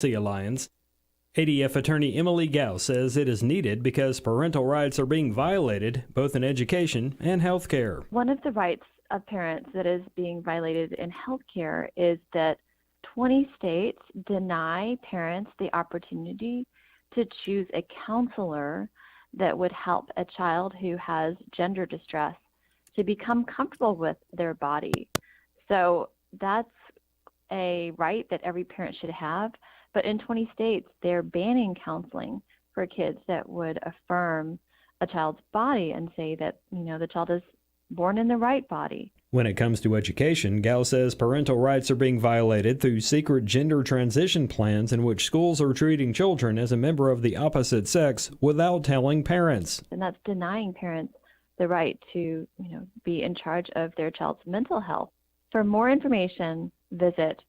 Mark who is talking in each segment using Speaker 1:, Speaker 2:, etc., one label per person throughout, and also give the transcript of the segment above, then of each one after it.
Speaker 1: Alliance. ADF attorney Emily Gao says it is needed because parental rights are being violated both in education and healthcare.
Speaker 2: One of the rights of parents that is being violated in healthcare is that 20 states deny parents the opportunity to choose a counselor that would help a child who has gender distress to become comfortable with their body. So that's a right that every parent should have. But in 20 states, they're banning counseling for kids that would affirm a child's body and say that, the child is born in the right body.
Speaker 1: When it comes to education, Gao says parental rights are being violated through secret gender transition plans in which schools are treating children as a member of the opposite sex without telling parents.
Speaker 2: And that's denying parents the right to, be in charge of their child's mental health. For more information, visit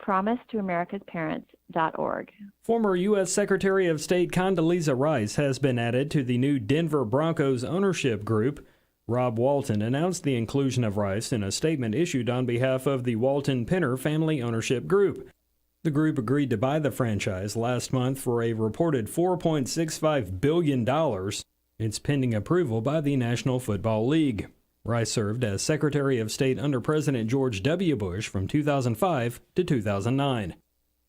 Speaker 2: promisetoamericasparents.org.
Speaker 1: Former U.S. Secretary of State Condoleezza Rice has been added to the new Denver Broncos ownership group. Rob Walton announced the inclusion of Rice in a statement issued on behalf of the Walton-Penner family ownership group. The group agreed to buy the franchise last month for a reported $4.65 billion. It's pending approval by the National Football League. Rice served as Secretary of State under President George W. Bush from 2005 to 2009.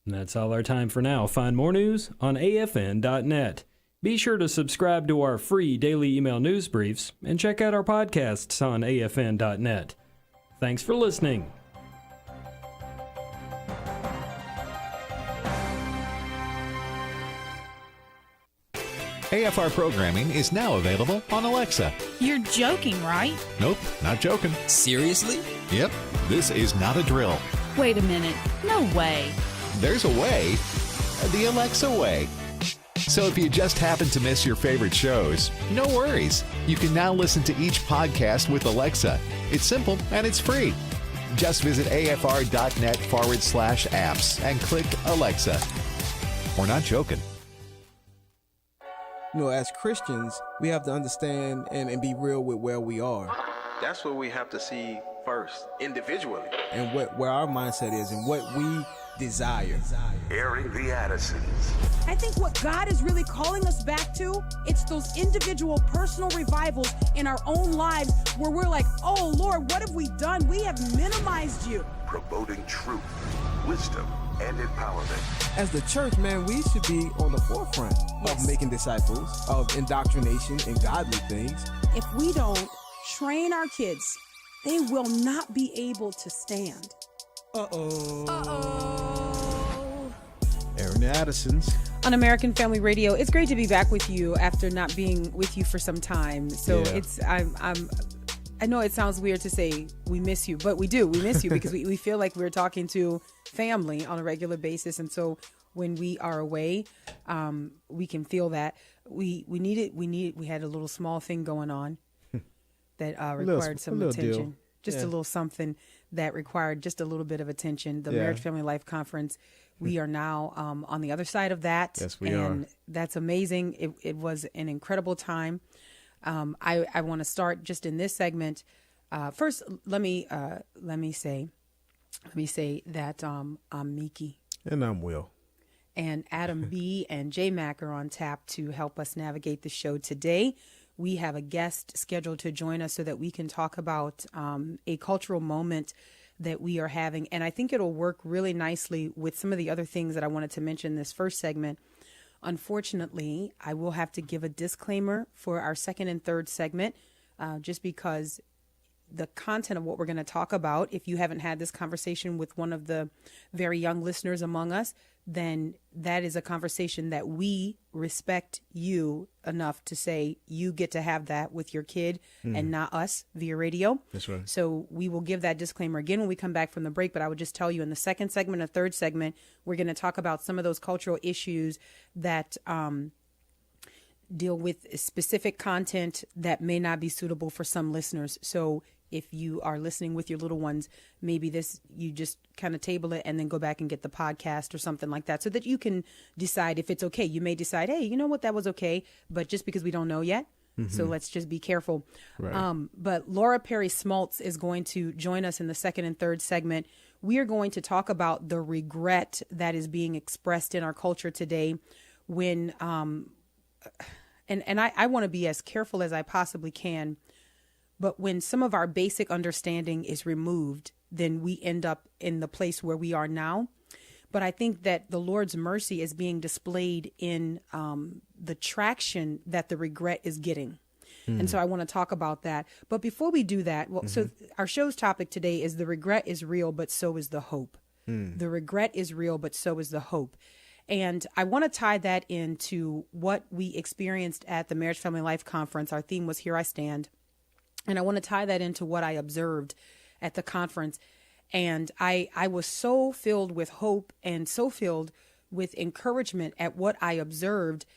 Speaker 1: And that's all our time for now. Find more news on afn.net. Be sure to subscribe to our free daily email news briefs and check out our podcasts on afn.net. Thanks for listening.
Speaker 3: AFR programming is now available on Alexa.
Speaker 4: You're joking, right?
Speaker 3: Nope, not joking.
Speaker 5: Seriously?
Speaker 3: Yep, this is not a drill.
Speaker 4: Wait a minute. No way.
Speaker 3: There's a way, the Alexa way. So if you just happen to miss your favorite shows, no worries. You can now listen to each podcast with Alexa. It's simple and it's free. Just visit afr.net/apps and click Alexa. We're not joking.
Speaker 6: As Christians, we have to understand and be real with where we are.
Speaker 7: That's what we have to see first, individually.
Speaker 6: And where our mindset is and what we desire.
Speaker 8: Airing the Addisons.
Speaker 9: I think what God is really calling us back to, it's those individual personal revivals in our own lives where we're like, oh Lord, what have we done? We have minimized you.
Speaker 8: Promoting truth, wisdom, and empowerment.
Speaker 6: As the church, man, we should be on the forefront of making disciples, of indoctrination and godly things.
Speaker 9: If we don't train our kids, they will not be able to stand.
Speaker 6: Airing the Addisons.
Speaker 10: On American Family Radio, it's great to be back with you after not being with you for some time. So I know it sounds weird to say we miss you, but we do. We miss you because we feel like we're talking to family on a regular basis. And so when we are away, we can feel that. We had a little small thing going on that required some attention. Just a little something that required just a little bit of attention. The Marriage Family Life Conference. We are now on the other side of that.
Speaker 6: Yes, we are. And
Speaker 10: that's amazing. It was an incredible time. I want to start just in this segment. First, let me say that I'm Miki.
Speaker 6: And I'm Will.
Speaker 10: And Adam B. and J Mac are on tap to help us navigate the show today. We have a guest scheduled to join us so that we can talk about a cultural moment that we are having. And I think it'll work really nicely with some of the other things that I wanted to mention in this first segment. Unfortunately, I will have to give a disclaimer for our second and third segment, just because the content of what we're going to talk about, if you haven't had this conversation with one of the very young listeners among us, then that is a conversation that we respect you enough to say you get to have that with your kid and not us via radio.
Speaker 6: That's right.
Speaker 10: So we will give that disclaimer again when we come back from the break. But I would just tell you in the second segment and third segment, we're going to talk about some of those cultural issues that deal with specific content that may not be suitable for some listeners. So if you are listening with your little ones, maybe you just kind of table it and then go back and get the podcast or something like that so that you can decide if it's okay. You may decide, hey, you know what, that was okay, but just because we don't know yet. So let's just be careful.
Speaker 6: Right.
Speaker 10: But Laura Perry Smoltz is going to join us in the second and third segment. we are going to talk about the regret that is being expressed in our culture today when, and I want to be as careful as I possibly can, but when some of our basic understanding is removed, then we end up in the place where we are now. But I think that the Lord's mercy is being displayed in the traction that the regret is getting. And so I want to talk about that. But before we do that, so our show's topic today is the regret is real, but so is the hope. The regret is real, but so is the hope. And I want to tie that into what we experienced at the Marriage Family Life Conference. Our theme was Here I Stand. And I want to tie that into what I observed at the conference. And I was so filled with hope and so filled with encouragement at what I observed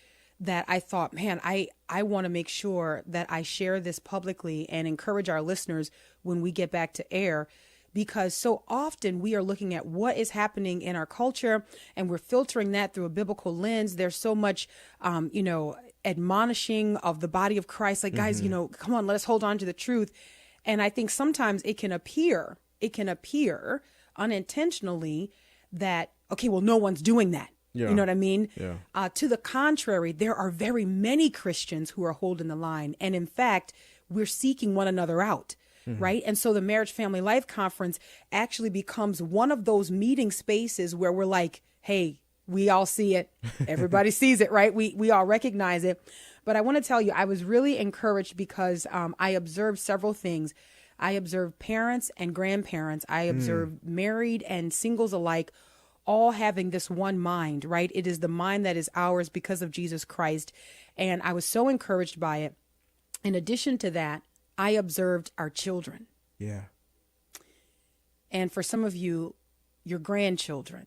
Speaker 10: that I thought, man, I want to make sure that I share this publicly and encourage our listeners when we get back to air, because so often we are looking at what is happening in our culture and we're filtering that through a biblical lens. There's so much, admonishing of the body of Christ, like, guys, come on, let us hold on to the truth. And I think sometimes it can appear unintentionally that, okay, well, no one's doing that.
Speaker 6: Yeah.
Speaker 10: You know what I mean?
Speaker 6: Yeah.
Speaker 10: To the contrary, there are very many Christians who are holding the line. And in fact, we're seeking one another out. Right. And so the Marriage Family Life Conference actually becomes one of those meeting spaces where we're like, hey, we all see it. Everybody sees it. Right. We all recognize it. But I want to tell you, I was really encouraged because I observed several things. I observed parents and grandparents. I observed married and singles alike, all having this one mind, right? It is the mind that is ours because of Jesus Christ. And I was so encouraged by it. In addition to that, I observed our children.
Speaker 6: Yeah.
Speaker 10: And for some of you, your grandchildren.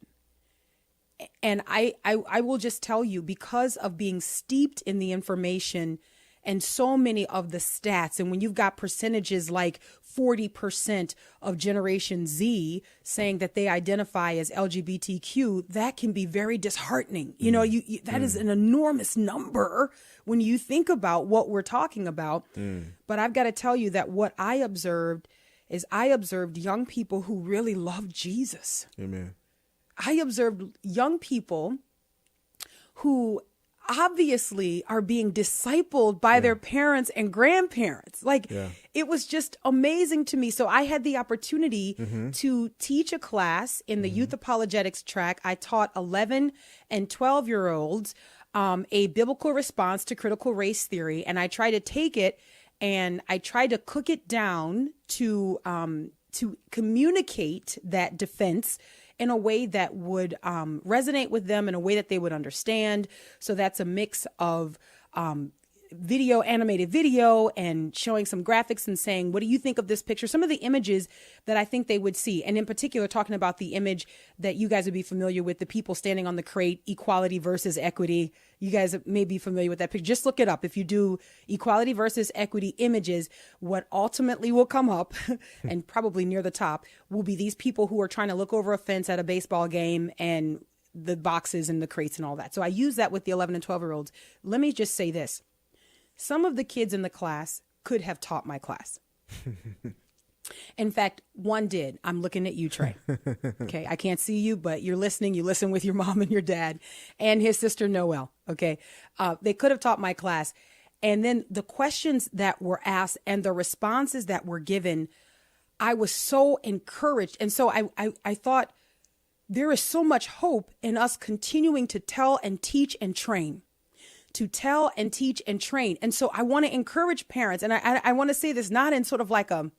Speaker 10: And I will just tell you, because of being steeped in the information and so many of the stats, and when you've got percentages like 40% of Generation Z saying that they identify as LGBTQ, that can be very disheartening. You know, that is an enormous number when you think about what we're talking about. But I've got to tell you that what I observed is I observed young people who really love Jesus.
Speaker 6: Amen.
Speaker 10: I observed young people who obviously are being discipled by their parents and grandparents. It was just amazing to me. So I had the opportunity to teach a class in the youth apologetics track. I taught 11 and 12-year-olds a biblical response to critical race theory. And I tried to take it and I tried to cook it down to communicate that defense in a way that would resonate with them, in a way that they would understand. So that's a mix of animated video, and showing some graphics and saying, what do you think of this picture? Some of the images that I think they would see. And in particular, talking about the image that you guys would be familiar with, the people standing on the crate, equality versus equity. You guys may be familiar with that picture. Just look it up. If you do equality versus equity images, what ultimately will come up, and probably near the top, will be these people who are trying to look over a fence at a baseball game and the boxes and the crates and all that. So I use that with the 11 and 12-year-olds. Let me just say this. Some of the kids in the class could have taught my class. In fact, one did. I'm looking at you, Trey. Okay, I can't see you, but you're listening. You listen with your mom and your dad and his sister, Noelle. Okay, they could have taught my class. And then the questions that were asked and the responses that were given, I was so encouraged. And so I thought, there is so much hope in us continuing to tell and teach and train. To tell and teach and train. And so I want to encourage parents, and I want to say this not in sort of like a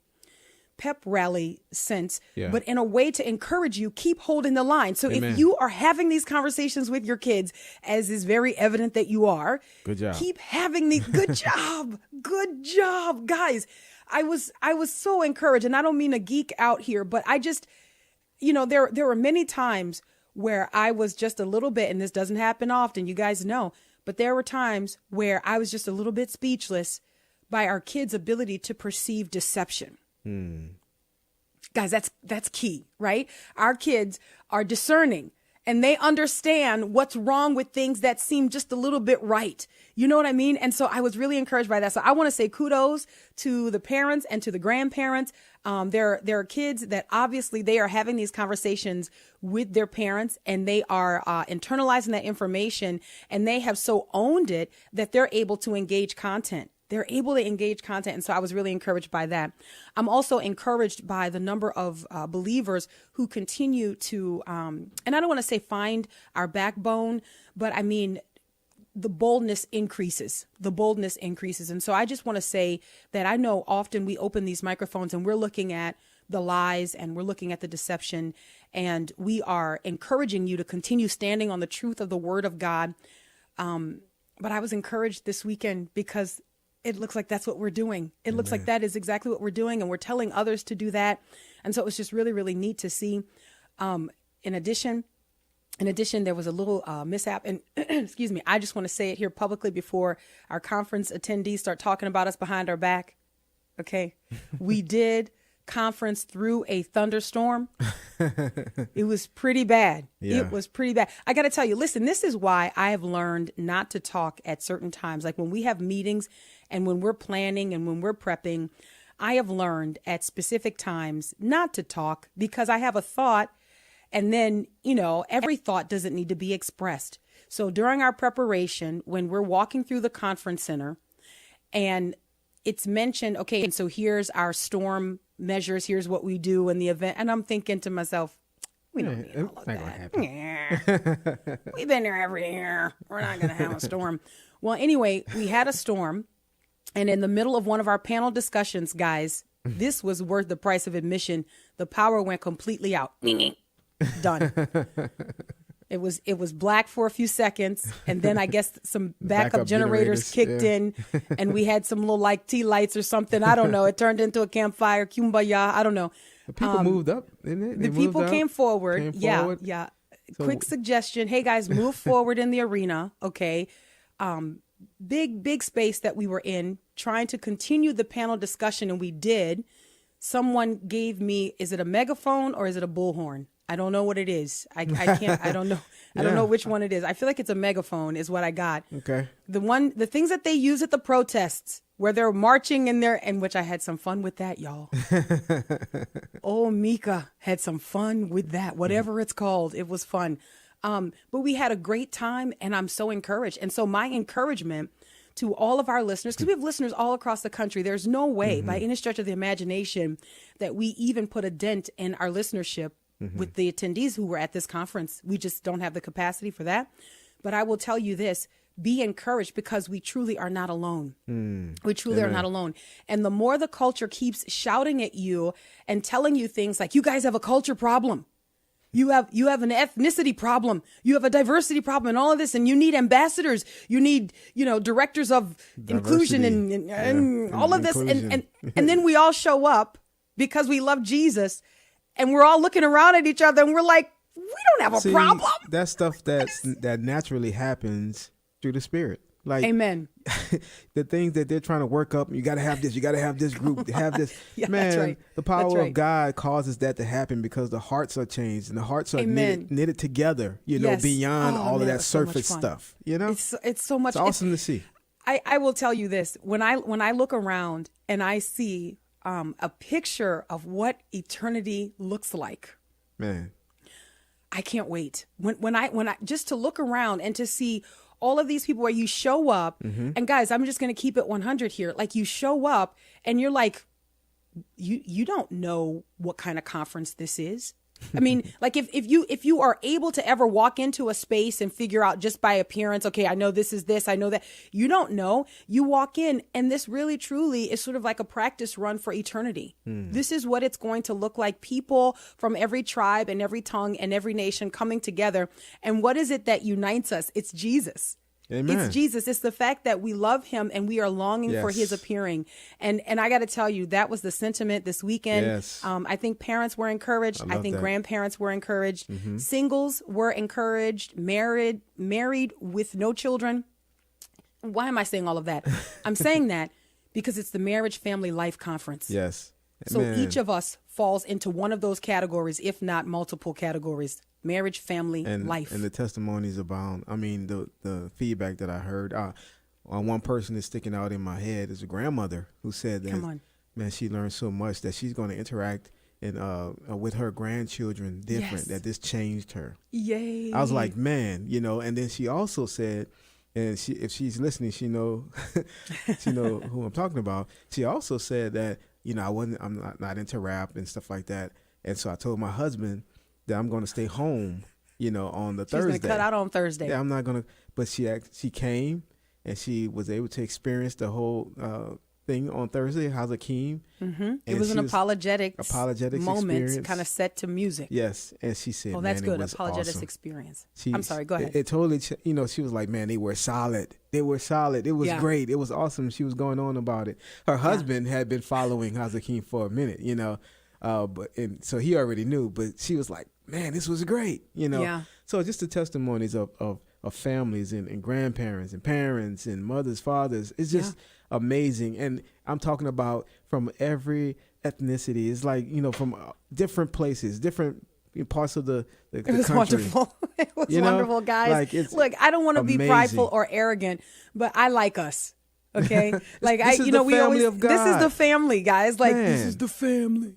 Speaker 10: pep rally sense, but in a way to encourage you, keep holding the line. So if you are having these conversations with your kids, as is very evident that you are,
Speaker 6: good job. Keep
Speaker 10: having these, good job, guys. I was so encouraged, and I don't mean to geek out here, but I just, there were many times where I was just a little bit, and this doesn't happen often, you guys know, but there were times where I was just a little bit speechless by our kids' ability to perceive deception. Guys, that's key, right? Our kids are discerning. and they understand what's wrong with things that seem just a little bit right. You know what I mean? And so I was really encouraged by that. So I want to say kudos to the parents and to the grandparents. There are kids that obviously they are having these conversations with their parents, and they are internalizing that information, and they have so owned it that they're able to engage content. They're able to engage content. And so I was really encouraged by that. I'm also encouraged by the number of believers who continue to, and I don't want to say find our backbone, but I mean, the boldness increases. And so I just want to say that I know often we open these microphones and we're looking at the lies and we're looking at the deception, and we are encouraging you to continue standing on the truth of the word of God. But I was encouraged this weekend because it looks like that's what we're doing. It looks like that is exactly what we're doing, and we're telling others to do that. And so it was just really, really neat to see. In addition, there was a little mishap, and excuse me, I just want to say it here publicly before our conference attendees start talking about us behind our back. Okay. We did conference through a thunderstorm. It was pretty bad.
Speaker 6: Yeah.
Speaker 10: It was pretty bad. I got to tell you, listen, this is why I have learned not to talk at certain times. Like when we have meetings and when we're planning and when we're prepping, I have learned at specific times not to talk because I have a thought, and then, you know, every thought doesn't need to be expressed. So during our preparation, when we're walking through the conference center and it's mentioned, okay, and so here's our storm measures, here's what we do in the event. And I'm thinking to myself, we don't need all of that. Yeah. We've been there every year. We're not going to have a storm. Well, anyway, we had a storm. And in the middle of one of our panel discussions, guys, this was worth the price of admission. The power went completely out. Done. It was black for a few seconds, and then I guess some backup generators kicked in, and we had some little like tea lights or something. I don't know. It turned into a campfire, kumbaya. I don't know.
Speaker 6: The people moved up, didn't it?
Speaker 10: The people came forward. Yeah. So, quick suggestion. Hey guys, move forward in the arena. Okay. Big space that we were in, trying to continue the panel discussion, and we did. Someone gave me, is it a megaphone or is it a bullhorn? I don't know what it is. I can't, I don't know. I don't know which one it is. I feel like it's a megaphone is what I got.
Speaker 6: Okay.
Speaker 10: The things that they use at the protests where they're marching in there, and which I had some fun with that, y'all. Oh, Mika had some fun with that, whatever it's called. It was fun. But we had a great time, and I'm so encouraged. And so my encouragement to all of our listeners, because we have listeners all across the country, there's no way by any stretch of the imagination that we even put a dent in our listenership with the attendees who were at this conference. We just don't have the capacity for that. But I will tell you this, be encouraged, because we truly are not alone. We truly are not alone. And the more the culture keeps shouting at you and telling you things like, you guys have a culture problem. You have an ethnicity problem. You have a diversity problem and all of this. And you need ambassadors. You need, directors of inclusion and all of this. And then we all show up because we love Jesus. And we're all looking around at each other and we're like, we don't have a problem.
Speaker 6: That's stuff that naturally happens through the Spirit. Like,
Speaker 10: amen.
Speaker 6: The things that they're trying to work up, you got to have this, you got to have this group, have this.
Speaker 10: Yeah,
Speaker 6: man,
Speaker 10: that's right.
Speaker 6: The power of God causes that to happen because the hearts are changed and the hearts are knitted together, beyond all of that surface stuff.
Speaker 10: It's so much.
Speaker 6: It's awesome to see.
Speaker 10: I will tell you this. When I look around and I see a picture of what eternity looks like,
Speaker 6: man,
Speaker 10: I can't wait. When I just to look around and to see all of these people where you show up, and guys, I'm just going to keep it 100 here. Like, you show up and you're like, you don't know what kind of conference this is. I mean, like if you are able to ever walk into a space and figure out just by appearance, okay, I know this is this, I know that. You don't know. You walk in and this really truly is sort of like a practice run for eternity. This is what it's going to look like. People from every tribe and every tongue and every nation coming together. And what is it that unites us? It's Jesus.
Speaker 6: Amen.
Speaker 10: It's Jesus. It's the fact that we love him and we are longing for his appearing. And I got to tell you, that was the sentiment this weekend.
Speaker 6: Yes.
Speaker 10: I think parents were encouraged. I think grandparents were encouraged. Singles were encouraged. Married with no children. Why am I saying all of that? I'm saying that because it's the Marriage Family Life Conference.
Speaker 6: Yes.
Speaker 10: So each of us falls into one of those categories, if not multiple categories. marriage, family, life.
Speaker 6: And the testimonies abound. I mean, the feedback that I heard. One person that's sticking out in my head is a grandmother who said that, man, she learned so much that she's going to interact with her grandchildren different, that this changed her.
Speaker 10: Yay.
Speaker 6: I was like, man, and then she also said, and if she's listening, she know who I'm talking about. She also said that, I'm not into rap and stuff like that. And so I told my husband that I'm going to stay home, on the Thursday.
Speaker 10: She's going to cut out on Thursday.
Speaker 6: Yeah, I'm not going to, but she came and she was able to experience the whole thing on Thursday, Hazakim.
Speaker 10: Mm-hmm. It was an apologetics moment,
Speaker 6: experience.
Speaker 10: kind of set to music.
Speaker 6: Yes, and she said,
Speaker 10: that's
Speaker 6: man,
Speaker 10: good.
Speaker 6: It was
Speaker 10: Apologetics
Speaker 6: awesome.
Speaker 10: experience. I'm sorry, go ahead.
Speaker 6: It totally, she was like, man, they were solid. It was great. It was awesome. She was going on about it. Her husband had been following Hazakim for a minute, so he already knew, but she was like, man, this was great,
Speaker 10: Yeah.
Speaker 6: So just the testimonies of families and grandparents and parents and mothers, fathers, it's just amazing. And I'm talking about from every ethnicity. It's like, from different places, different parts of the country.
Speaker 10: Wonderful. It was wonderful, guys. Look, I don't want to be prideful or arrogant, but I like us. Okay? Like,
Speaker 6: this is the family of God.
Speaker 10: This is the family, guys. Like,
Speaker 6: Man.
Speaker 10: This is the family.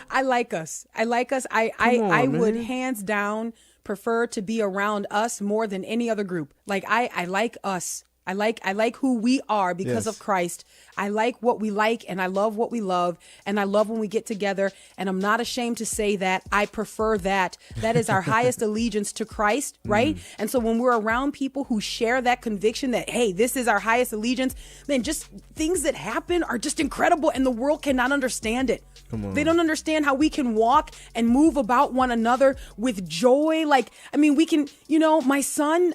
Speaker 10: I like us. I would hands down prefer to be around us more than any other group. Like, I like us. I like who we are because of Christ. I like what we like, and I love what we love, and I love when we get together, and I'm not ashamed to say that. I prefer that. That is our highest allegiance to Christ, right? And so when we're around people who share that conviction that, hey, this is our highest allegiance, then just things that happen are just incredible, and the world cannot understand it. They don't understand how we can walk and move about one another with joy. Like, I mean, we can, my son,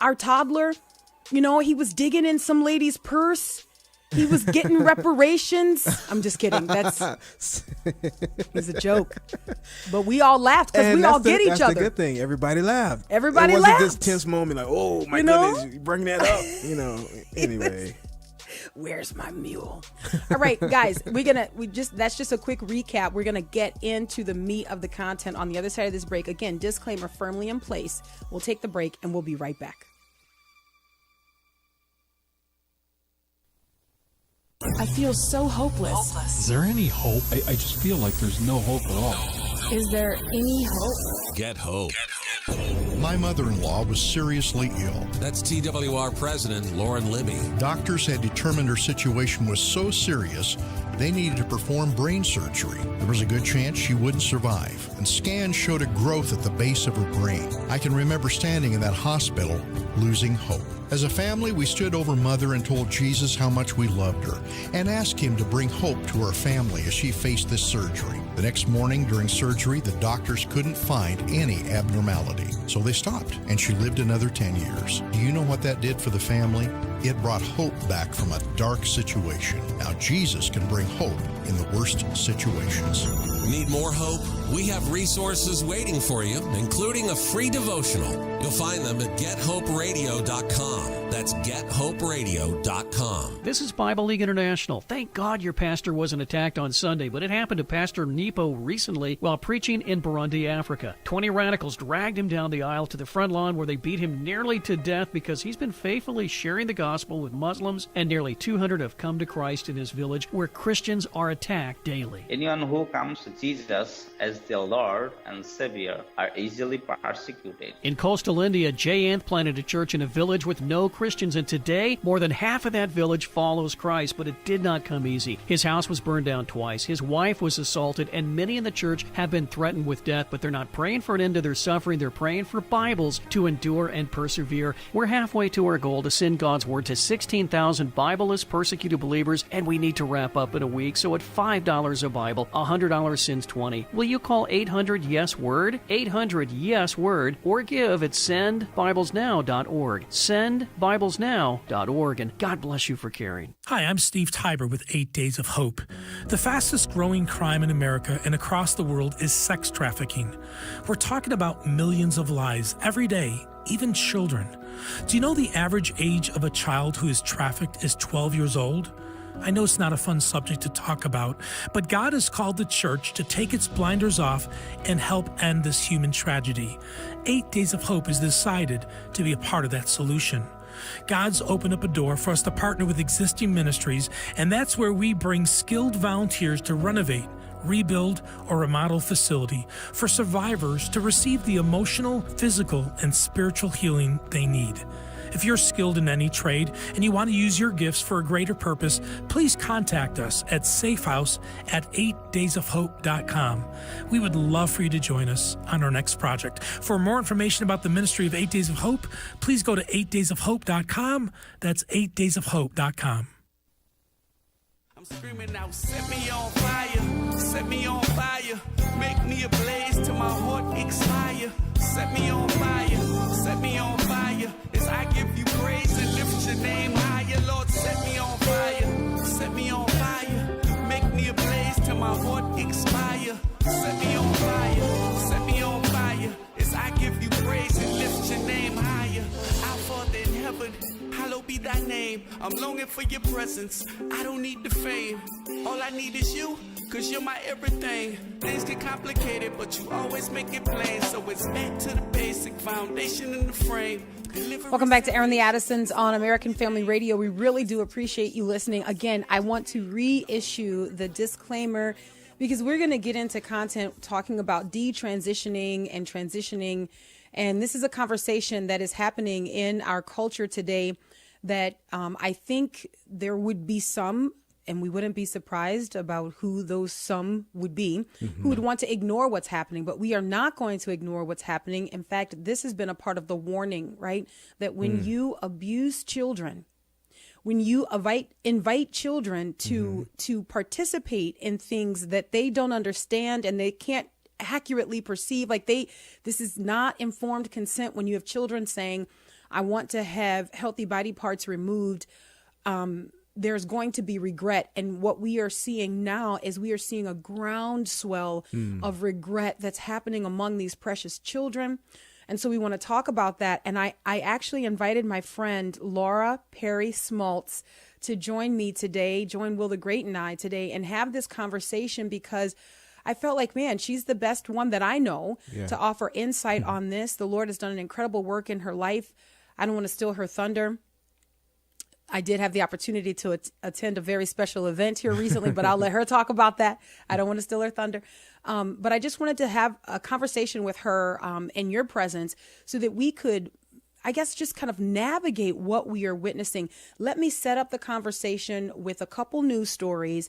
Speaker 10: our toddler, he was digging in some lady's purse. He was getting reparations. I'm just kidding. It's a joke. But we all laughed because we all get each other.
Speaker 6: That's the good thing. Everybody laughed. It
Speaker 10: laughed.
Speaker 6: wasn't this tense moment like, oh my goodness, bring that up. Anyway.
Speaker 10: Where's my mule? All right, guys, that's just a quick recap. We're gonna get into the meat of the content on the other side of this break. Again, disclaimer firmly in place. We'll take the break and we'll be right back.
Speaker 4: I feel so hopeless.
Speaker 5: Is there any hope? I just feel like there's no hope at all.
Speaker 4: Is there any hope?
Speaker 11: Get hope.
Speaker 12: My mother-in-law was seriously ill.
Speaker 11: That's TWR President Lauren Libby.
Speaker 12: Doctors had determined her situation was so serious, they needed to perform brain surgery. There was a good chance she wouldn't survive, and scans showed a growth at the base of her brain. I can remember standing in that hospital, losing hope. As a family, we stood over Mother and told Jesus how much we loved her and asked him to bring hope to her family as she faced this surgery. The next morning during surgery, the doctors couldn't find any abnormality, so they stopped, and she lived another 10 years. Do you know what that did for the family? It brought hope back from a dark situation. Now Jesus can bring hope in the worst situations.
Speaker 11: Need more hope? We have resources waiting for you, including a free devotional. You'll find them at GetHopeRadio.com. That's GetHopeRadio.com.
Speaker 13: This is Bible League International. Thank God your pastor wasn't attacked on Sunday, but it happened to Pastor Nepo recently while preaching in Burundi, Africa. 20 radicals dragged him down the aisle to the front lawn where they beat him nearly to death because he's been faithfully sharing the gospel with Muslims, and nearly 200 have come to Christ in his village where Christians are attacked daily.
Speaker 14: Anyone who comes to Jesus as their Lord and Savior are easily persecuted.
Speaker 13: In coastal India, Jay Anth planted a church in a village with no Christians, and today more than half of that village follows Christ, but it did not come easy. His house was burned down twice, his wife was assaulted, and many in the church have been threatened with death, but they're not praying for an end to their suffering. They're praying for Bibles to endure and persevere. We're halfway to our goal to send God's Word to 16,000 Bibleless persecuted believers, and we need to wrap up in a week, so at $5 a Bible, $100 sends 20. Will you call 800-YES-WORD? 800-YES-WORD, or give at sendbiblesnow.org. Sendbiblesnow.org, and God bless you for caring.
Speaker 15: Hi, I'm Steve Tiber with 8 Days of Hope. The fastest growing crime in America and across the world is sex trafficking. We're talking about millions of lives every day, even children. Do you know the average age of a child who is trafficked is 12 years old? I know it's not a fun subject to talk about, but God has called the church to take its blinders off and help end this human tragedy. 8 Days of Hope has decided to be a part of that solution. God's opened up a door for us to partner with existing ministries, and that's where we bring skilled volunteers to renovate, rebuild, or remodel facility for survivors to receive the emotional, physical, and spiritual healing they need. If you're skilled in any trade and you want to use your gifts for a greater purpose, please contact us at safehouse@8daysofhope.com. We would love for you to join us on our next project. For more information about the ministry of 8 Days of Hope, please go to 8daysofhope.com. That's 8daysofhope.com.
Speaker 16: I'm screaming out, set me on fire, set me on fire, make me a blaze till my heart expire. Set me on fire, set me on fire, as I give you praise and lift your name higher. Lord, set me on fire, make me a blaze till my heart expire. Set me on fire, as I give you praise and lift your name higher. Our Father in heaven, hallowed be thy name. I'm longing for your presence, I don't need the fame. All I need is you, cause you're my everything. Things get complicated, but you always make it plain. So it's back to the basic foundation in the frame.
Speaker 10: Welcome back to Aaron the Addisons on American Family Radio. We really do appreciate you listening. Again, I want to reissue the disclaimer because we're going to get into content talking about detransitioning and transitioning. And this is a conversation that is happening in our culture today that I think there would be some, and we wouldn't be surprised about who those some would be, who would want to ignore what's happening. But we are not going to ignore what's happening. In fact, this has been a part of the warning, right? That when you abuse children, when you invite children to participate in things that they don't understand and they can't accurately perceive, this is not informed consent. When you have children saying, I want to have healthy body parts removed, there's going to be regret. And what we are seeing now is we are seeing a groundswell of regret that's happening among these precious children. And so we want to talk about that. And I actually invited my friend Laura Perry Smaltz to join me today, join Will the Great and I today, and have this conversation because I felt like, man, she's the best one that I know to offer insight on this. The Lord has done an incredible work in her life. I don't want to steal her thunder. I did have the opportunity to attend a very special event here recently, but I'll let her talk about that. I don't want to steal her thunder. But I just wanted to have a conversation with her in your presence so that we could, I guess, just kind of navigate what we are witnessing. Let me set up the conversation with a couple news stories,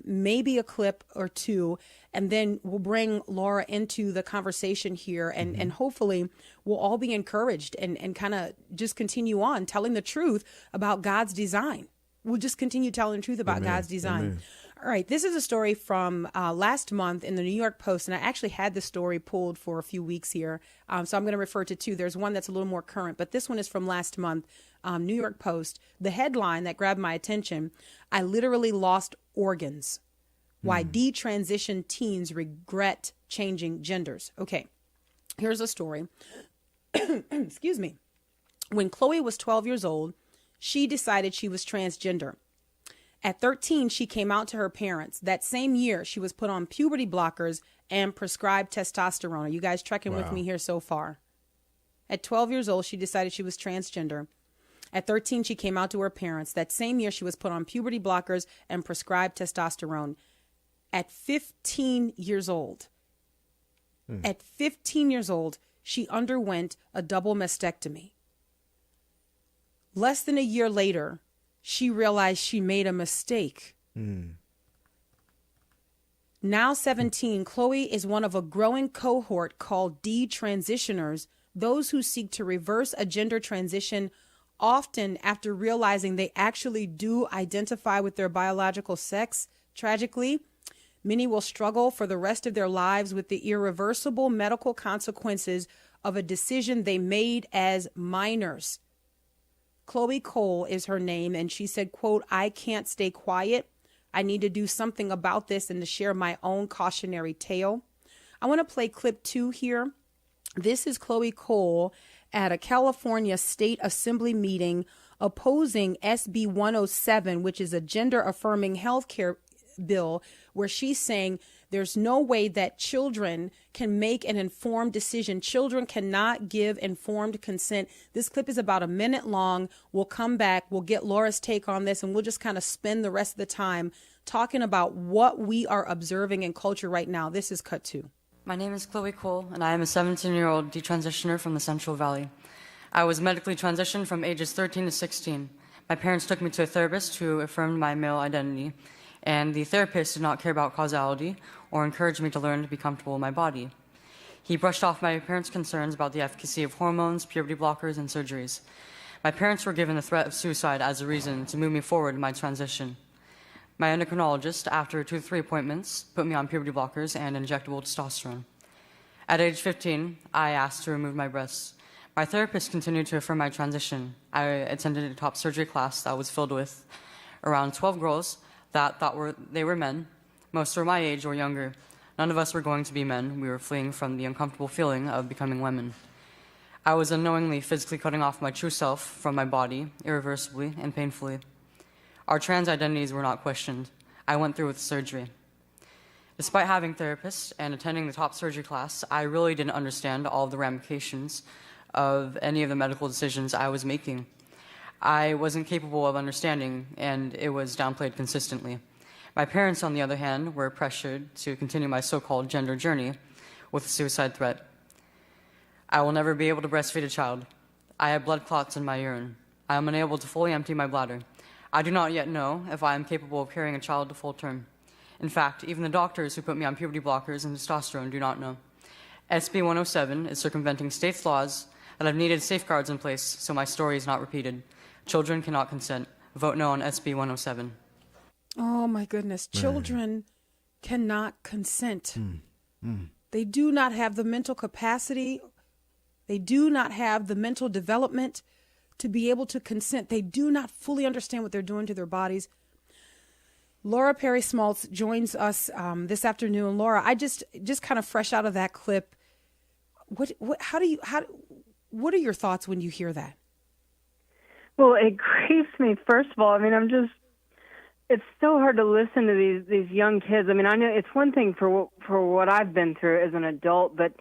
Speaker 10: maybe a clip or two, and then we'll bring Laura into the conversation here, and hopefully we'll all be encouraged and kind of just continue on telling the truth about God's design. We'll just continue telling the truth about God's design. Amen. All right, this is a story from last month in the New York Post, and I actually had the story pulled for a few weeks here, so I'm going to refer to two. There's one that's a little more current, but this one is from last month, New York Post. The headline that grabbed my attention, I literally lost organs. Why detransition teens regret changing genders. Okay, here's a story. Excuse me. When Chloe was 12 years old, she decided she was transgender. At 13, she came out to her parents. That same year, she was put on puberty blockers and prescribed testosterone. Are you guys trekking with me here so far? At 12 years old, she decided she was transgender. At 13, she came out to her parents. That same year, she was put on puberty blockers and prescribed testosterone. At 15 years old, she underwent a double mastectomy. Less than a year later, she realized she made a mistake. Now 17, Chloe is one of a growing cohort called detransitioners, those who seek to reverse a gender transition often after realizing they actually do identify with their biological sex. Tragically, many will struggle for the rest of their lives with the irreversible medical consequences of a decision they made as minors. Chloe Cole is her name, and she said, quote, I can't stay quiet. I need to do something about this and to share my own cautionary tale. I want to play clip 2 here. This is Chloe Cole at a California State Assembly meeting opposing SB 107, which is a gender-affirming health care bill, where she's saying there's no way that children can make an informed decision. Children cannot give informed consent. This clip is about a minute long. We'll come back. We'll get Laura's take on this, and we'll just kind of spend the rest of the time talking about what we are observing in culture right now. This is Cut 2.
Speaker 17: My name is Chloe Cole, and I am a 17-year-old detransitioner from the Central Valley. I was medically transitioned from ages 13 to 16. My parents took me to a therapist who affirmed my male identity, and the therapist did not care about causality or encourage me to learn to be comfortable in my body. He brushed off my parents' concerns about the efficacy of hormones, puberty blockers, and surgeries. My parents were given the threat of suicide as a reason to move me forward in my transition. My endocrinologist, after 2 to 3 appointments, put me on puberty blockers and injectable testosterone. At age 15, I asked to remove my breasts. My therapist continued to affirm my transition. I attended a top surgery class that was filled with around 12 girls that thought they were men. Most were my age or younger. None of us were going to be men. We were fleeing from the uncomfortable feeling of becoming women. I was unknowingly physically cutting off my true self from my body, irreversibly and painfully. Our trans identities were not questioned. I went through with surgery. Despite having therapists and attending the top surgery class, I really didn't understand all of the ramifications of any of the medical decisions I was making. I wasn't capable of understanding, and it was downplayed consistently. My parents, on the other hand, were pressured to continue my so-called gender journey with a suicide threat. I will never be able to breastfeed a child. I have blood clots in my urine. I am unable to fully empty my bladder. I do not yet know if I am capable of carrying a child to full term. In fact, even the doctors who put me on puberty blockers and testosterone do not know. SB 107 is circumventing states' laws that have needed safeguards in place so my story is not repeated. Children cannot consent. Vote no on SB 107.
Speaker 10: Oh, my goodness. Children cannot consent. They do not have the mental capacity. They do not have the mental development to be able to consent. They do not fully understand what they're doing to their bodies. Laura Perry Smalts joins us this afternoon. Laura, I just kind of fresh out of that clip. What are your thoughts when you hear that?
Speaker 18: Well, it grieves me. First of all, I mean, it's so hard to listen to these young kids. I mean, I know it's one thing for what I've been through as an adult, but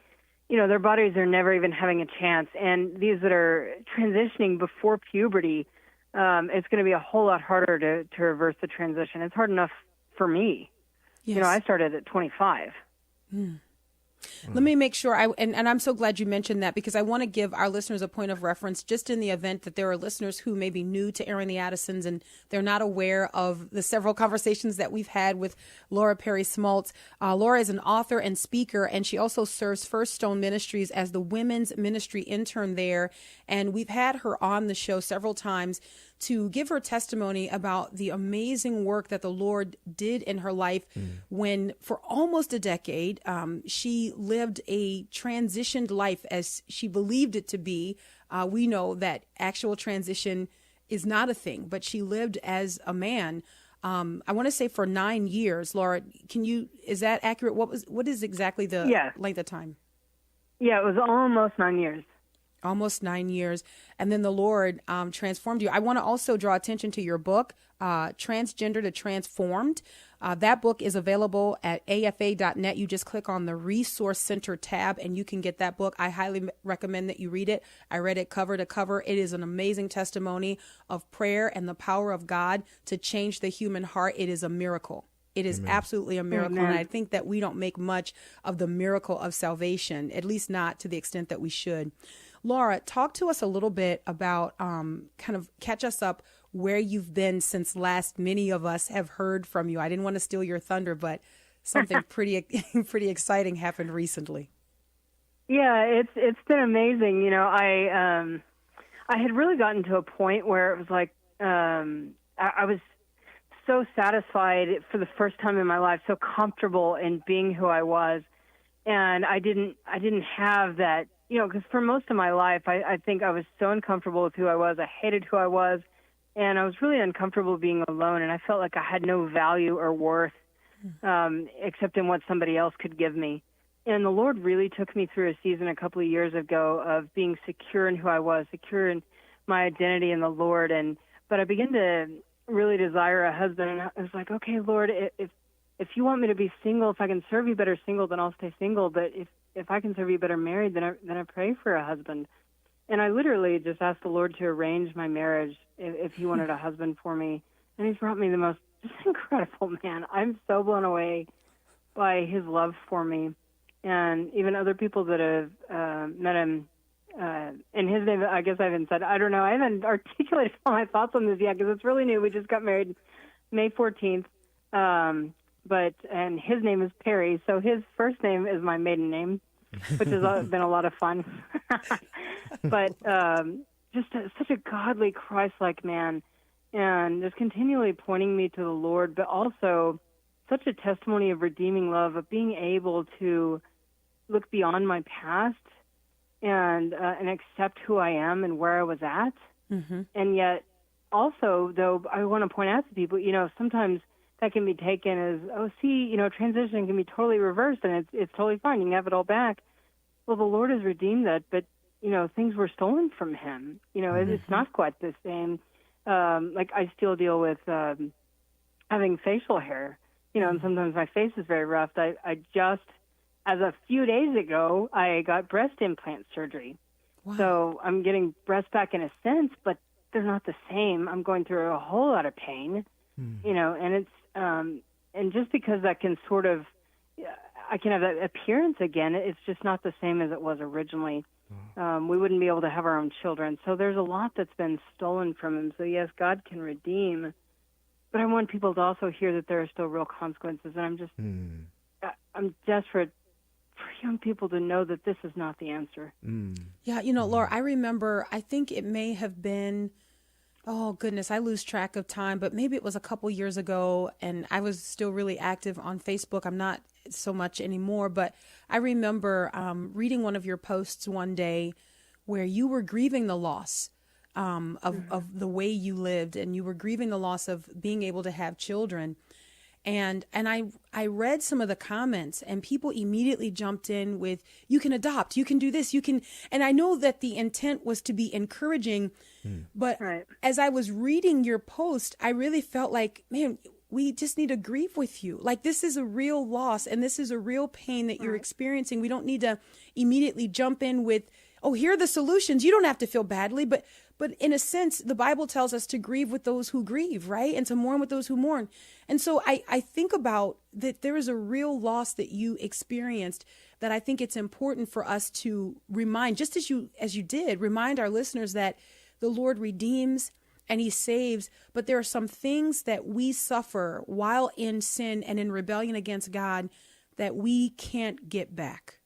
Speaker 18: you know, their bodies are never even having a chance. And these that are transitioning before puberty, it's going to be a whole lot harder to reverse the transition. It's hard enough for me. Yes. You know, I started at 25.
Speaker 10: Let me make sure and I'm so glad you mentioned that, because I want to give our listeners a point of reference just in the event that there are listeners who may be new to Airing the Addisons and they're not aware of the several conversations that we've had with Laura Perry Smalts. Laura is an author and speaker, and she also serves First Stone Ministries as the women's ministry intern there. And we've had her on the show several times to give her testimony about the amazing work that the Lord did in her life when, for almost a decade, she lived a transitioned life as she believed it to be. We know that actual transition is not a thing, but she lived as a man. I want to say for 9 years. Laura, is that accurate? What is exactly the length of time?
Speaker 18: Yeah, it was almost 9 years.
Speaker 10: Almost 9 years. And then the Lord transformed you. I want to also draw attention to your book, Transgender to Transformed. That book is available at afa.net. You just click on the Resource Center tab and you can get that book. I highly recommend that you read it. I read it cover to cover. It is an amazing testimony of prayer and the power of God to change the human heart. It is a miracle. It is absolutely a miracle.
Speaker 18: Amen.
Speaker 10: And I think that we don't make much of the miracle of salvation, at least not to the extent that we should. Laura, talk to us a little bit about kind of catch us up where you've been since last many of us have heard from you. I didn't want to steal your thunder, but something pretty exciting happened recently.
Speaker 18: Yeah, it's been amazing. You know, I had really gotten to a point where it was like I was so satisfied for the first time in my life, so comfortable in being who I was, and I didn't have that. You know, because for most of my life, I think I was so uncomfortable with who I was. I hated who I was, and I was really uncomfortable being alone, and I felt like I had no value or worth except in what somebody else could give me. the Lord really took me through a season a couple of years ago of being secure in who I was, secure in my identity in the Lord. But I began to really desire a husband, and I was like, okay, Lord, if you want me to be single, if I can serve you better single, then I'll stay single. But if I can serve you better married, then I pray for a husband. And I literally just asked the Lord to arrange my marriage if he wanted a husband for me. And he's brought me the most just incredible man. I'm so blown away by his love for me. And even other people that have met him, in his name, I guess I haven't said, I don't know, I haven't articulated all my thoughts on this yet because it's really new. We just got married May 14th. And his name is Perry, so his first name is my maiden name, which has been a lot of fun. But such a godly, Christ-like man, and just continually pointing me to the Lord, but also such a testimony of redeeming love, of being able to look beyond my past and accept who I am and where I was at.
Speaker 10: Mm-hmm.
Speaker 18: And yet also, though, I want to point out to people, sometimes that can be taken as, transition can be totally reversed and it's totally fine. You can have it all back. Well, the Lord has redeemed that, but, things were stolen from him. It's not quite the same. Like I still deal with having facial hair, and sometimes my face is very rough. I just, as a few days ago, I got breast implant surgery. Wow. So I'm getting breasts back in a sense, but they're not the same. I'm going through a whole lot of pain, and it's, and just because that can sort of, I can have that appearance again, it's just not the same as it was originally. We wouldn't be able to have our own children. So there's a lot that's been stolen from him. So yes, God can redeem, but I want people to also hear that there are still real consequences. And I'm just, I'm desperate for young people to know that this is not the answer.
Speaker 10: Yeah, Laura, I remember, I think it may have been, oh goodness, I lose track of time, but maybe it was a couple years ago, and I was still really active on Facebook. I'm not so much anymore, but I remember reading one of your posts one day where you were grieving the loss of the way you lived, and you were grieving the loss of being able to have children. And I read some of the comments, and people immediately jumped in with, you can adopt, you can do this, you can. And I know that the intent was to be encouraging, but as I was reading your post, I really felt like, man, we just need to grieve with you. Like, this is a real loss, and this is a real pain that you're experiencing. We don't need to immediately jump in with, oh, here are the solutions. You don't have to feel badly, but in a sense, the Bible tells us to grieve with those who grieve, right? And to mourn with those who mourn. And so I think about that there is a real loss that you experienced that I think it's important for us to remind, just as you did, remind our listeners that the Lord redeems and he saves, but there are some things that we suffer while in sin and in rebellion against God that we can't get back.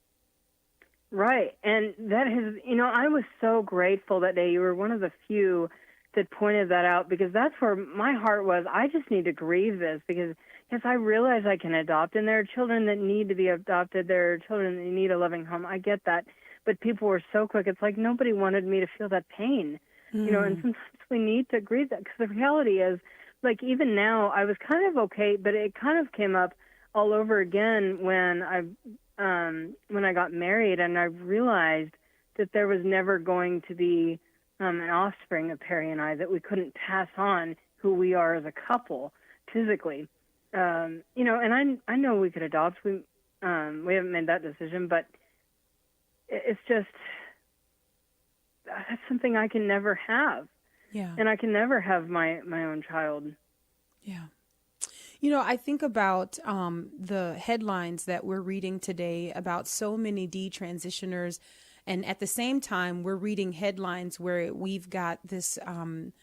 Speaker 18: Right. And that has, I was so grateful that day. You were one of the few that pointed that out, because that's where my heart was. I just need to grieve this, because yes, I realize I can adopt, and there are children that need to be adopted. There are children that need a loving home. I get that. But people were so quick. It's like nobody wanted me to feel that pain, and sometimes we need to grieve that, because the reality is, like, even now, I was kind of okay, but it kind of came up all over again when I got married, and I realized that there was never going to be an offspring of Perry and I, that we couldn't pass on who we are as a couple physically. And I know we could adopt. We haven't made that decision, but it's just, that's something I can never have.
Speaker 10: Yeah.
Speaker 18: And I can never have my own child.
Speaker 10: Yeah. I think about the headlines that we're reading today about so many detransitioners, and at the same time, we're reading headlines where we've got this, and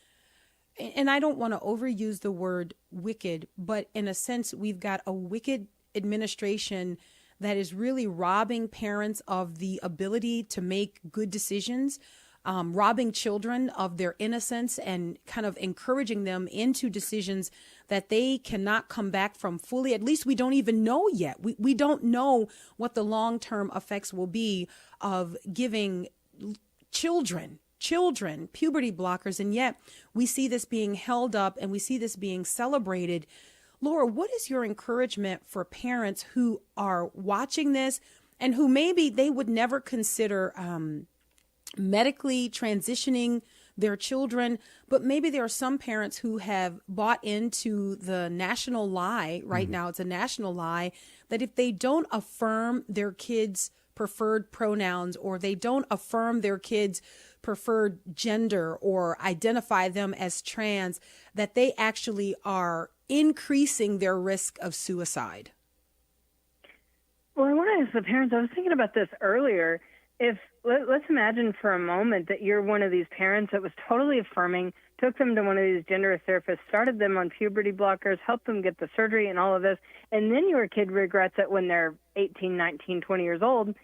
Speaker 10: I don't want to overuse the word wicked, but in a sense, we've got a wicked administration that is really robbing parents of the ability to make good decisions, robbing children of their innocence, and kind of encouraging them into decisions that they cannot come back from fully. At least we don't even know yet. We don't know what the long-term effects will be of giving children puberty blockers, and yet we see this being held up and we see this being celebrated. Laura, what is your encouragement for parents who are watching this, and who maybe they would never consider medically transitioning their children, but maybe there are some parents who have bought into the national lie. Right now, it's a national lie that if they don't affirm their kids' preferred pronouns, or they don't affirm their kids' preferred gender or identify them as trans, that they actually are increasing their risk of suicide.
Speaker 18: Well, I want to ask the parents, I was thinking about this earlier. Let's imagine for a moment that you're one of these parents that was totally affirming, took them to one of these gender therapists, started them on puberty blockers, helped them get the surgery and all of this, and then your kid regrets it when they're 18, 19, 20 years old.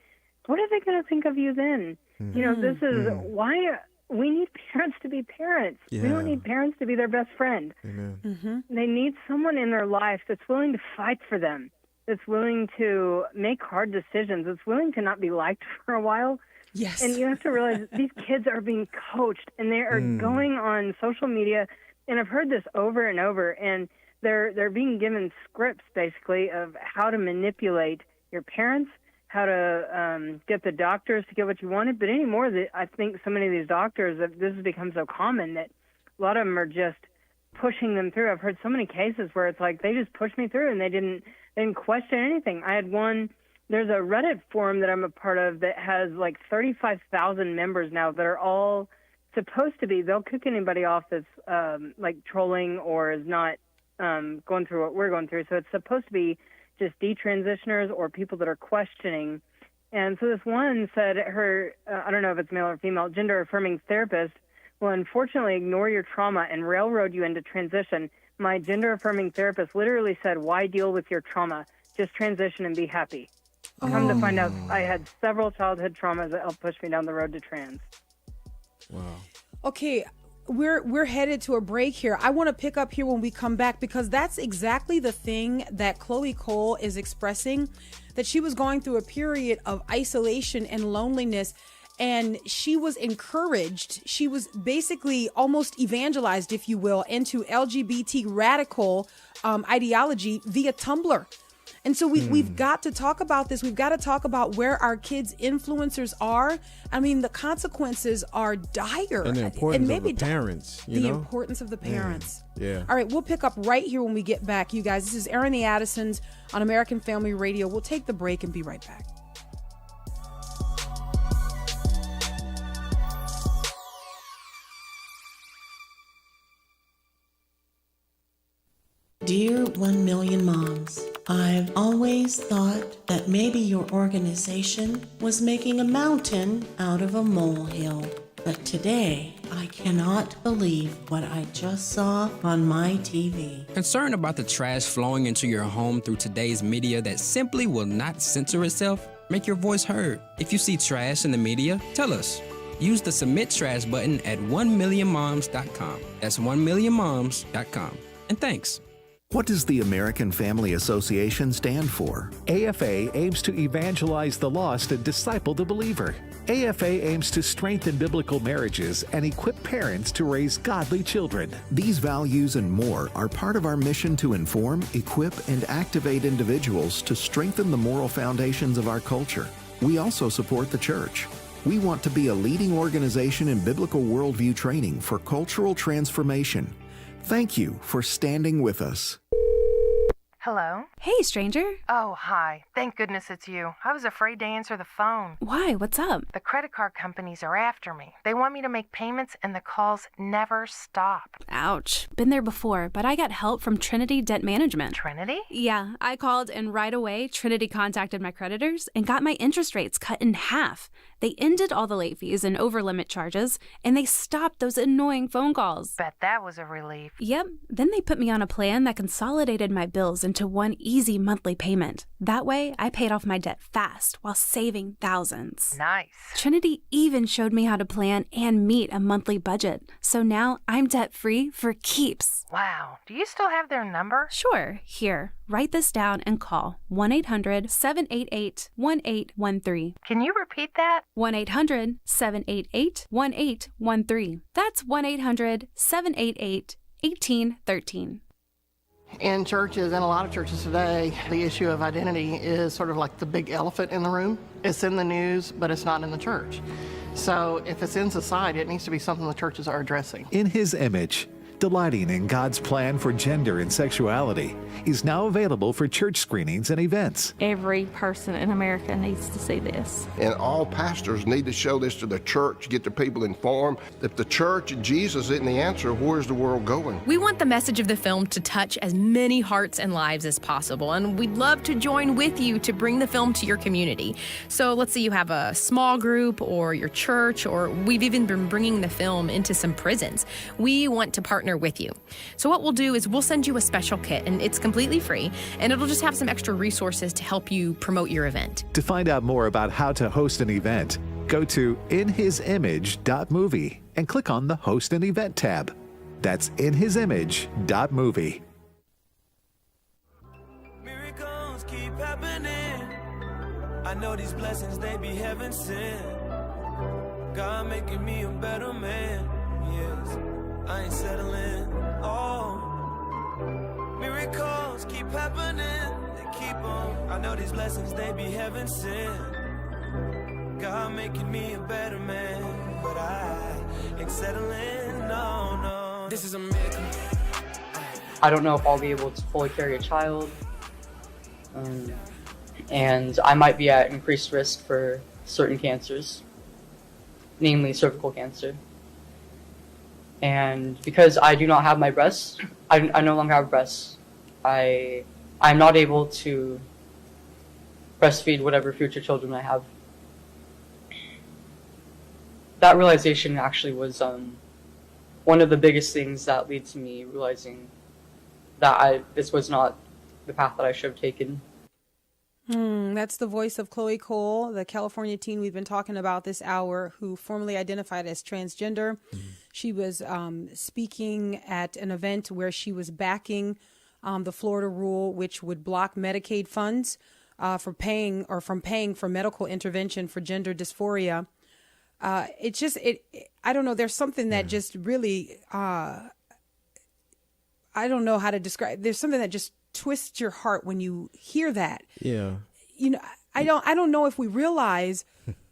Speaker 18: What are they going to think of you then? You know, this is why we need parents to be parents.
Speaker 6: Yeah.
Speaker 18: We don't need parents to be their best friend.
Speaker 6: Amen.
Speaker 18: They need someone in their life that's willing to fight for them, that's willing to make hard decisions, that's willing to not be liked for a while.
Speaker 10: Yes.
Speaker 18: And you have to realize these kids are being coached, and they are going on social media, and I've heard this over and over, and they're being given scripts, basically, of how to manipulate your parents, how to get the doctors to get what you wanted. But anymore, I think so many of these doctors, this has become so common that a lot of them are just pushing them through. I've heard so many cases where it's like they just pushed me through and they didn't question anything. I had one, there's a Reddit forum that I'm a part of that has like 35,000 members now that are all supposed to be, they'll kick anybody off that's like trolling or is not going through what we're going through. So it's supposed to be just detransitioners or people that are questioning. And so this one said her, I don't know if it's male or female, gender-affirming therapist will unfortunately ignore your trauma and railroad you into transition. My gender-affirming therapist literally said, why deal with your trauma? Just transition and be happy. Come to find out, I had several childhood traumas that helped push me down the road to trans.
Speaker 6: Wow.
Speaker 10: Okay, we're headed to a break here. I want to pick up here when we come back, because that's exactly the thing that Chloe Cole is expressing, that she was going through a period of isolation and loneliness, and she was encouraged. She was basically almost evangelized, if you will, into LGBT radical ideology via Tumblr. And so we've got to talk about this. We've got to talk about where our kids' influencers are. I mean, the consequences are dire.
Speaker 6: And the importance of the parents.
Speaker 10: The importance of the parents.
Speaker 6: Yeah.
Speaker 10: All right, we'll pick up right here when we get back, you guys. This is Aaron the Addisons on American Family Radio. We'll take the break and be right back.
Speaker 19: Dear 1 Million Moms, I've always thought that maybe your organization was making a mountain out of a molehill. But today, I cannot believe what I just saw on my TV.
Speaker 20: Concerned about the trash flowing into your home through today's media that simply will not censor itself? Make your voice heard. If you see trash in the media, tell us. Use the Submit Trash button at 1millionmoms.com. That's 1millionmoms.com. And thanks.
Speaker 21: What does the American Family Association stand for?
Speaker 3: AFA aims to evangelize the lost and disciple the believer. AFA aims to strengthen biblical marriages and equip parents to raise godly children.
Speaker 21: These values and more are part of our mission to inform, equip, and activate individuals to strengthen the moral foundations of our culture. We also support the church. We want to be a leading organization in biblical worldview training for cultural transformation. Thank you for standing with us.
Speaker 22: Hello?
Speaker 23: Hey, stranger.
Speaker 22: Oh, hi. Thank goodness it's you. I was afraid to answer the phone.
Speaker 23: Why? What's up?
Speaker 22: The credit card companies are after me. They want me to make payments, and the calls never stop.
Speaker 23: Ouch. Been there before, but I got help from Trinity Debt Management.
Speaker 22: Trinity?
Speaker 23: Yeah, I called, and right away, Trinity contacted my creditors and got my interest rates cut in half. They ended all the late fees and over-limit charges, and they stopped those annoying phone calls.
Speaker 22: Bet that was a relief.
Speaker 23: Yep. Then they put me on a plan that consolidated my bills into one easy monthly payment. That way, I paid off my debt fast while saving thousands.
Speaker 22: Nice.
Speaker 23: Trinity even showed me how to plan and meet a monthly budget. So now I'm debt-free for keeps.
Speaker 22: Wow. Do you still have their number?
Speaker 23: Sure. Here, write this down and call 1-800-788-1813.
Speaker 22: Can you repeat that?
Speaker 23: 1-800-788-1813. That's 1-800-788-1813.
Speaker 1: In churches, and a lot of churches today, the issue of identity is sort of like the big elephant in the room. It's in the news, but it's not in the church. So if it's in society, it needs to be something the churches are addressing.
Speaker 3: In His Image, delighting in God's plan for gender and sexuality, is now available for church screenings and events.
Speaker 2: Every person in America needs to see this.
Speaker 7: And all pastors need to show this to the church, get the people informed. If the church and Jesus isn't the answer, where's the world going?
Speaker 24: We want the message of the film to touch as many hearts and lives as possible, and we'd love to join with you to bring the film to your community. So let's say you have a small group or your church, or we've even been bringing the film into some prisons. We want to partner with you. So what we'll do is we'll send you a special kit, and it's completely free, and it'll just have some extra resources to help you promote your event.
Speaker 3: To find out more about how to host an event, go to inhisimage.movie and click on the Host an Event tab. That's inhisimage.movie.
Speaker 16: Miracles keep happening. I know these blessings, they be heaven sent. God making me a better man. Yes, I ain't settling. Oh, miracles keep happening. They keep on. I know these blessings, they be heaven sent. God making me a better man, but I ain't settling. No, no. This is a miracle.
Speaker 25: I don't know if I'll be able to fully carry a child, and I might be at increased risk for certain cancers, namely cervical cancer. And because I do not have my breasts, I no longer have breasts, I'm not able to breastfeed whatever future children I have. That realization actually was one of the biggest things that led to me realizing that this was not the path that I should have taken.
Speaker 10: That's the voice of Chloe Cole, the California teen we've been talking about this hour, who formerly identified as transgender. She was speaking at an event where she was backing the Florida rule, which would block Medicaid funds from paying for medical intervention for gender dysphoria. I don't know. There's something that just really, I don't know how to describe. There's something that just twists your heart when you hear that.
Speaker 6: Yeah.
Speaker 10: You know, I don't know if we realize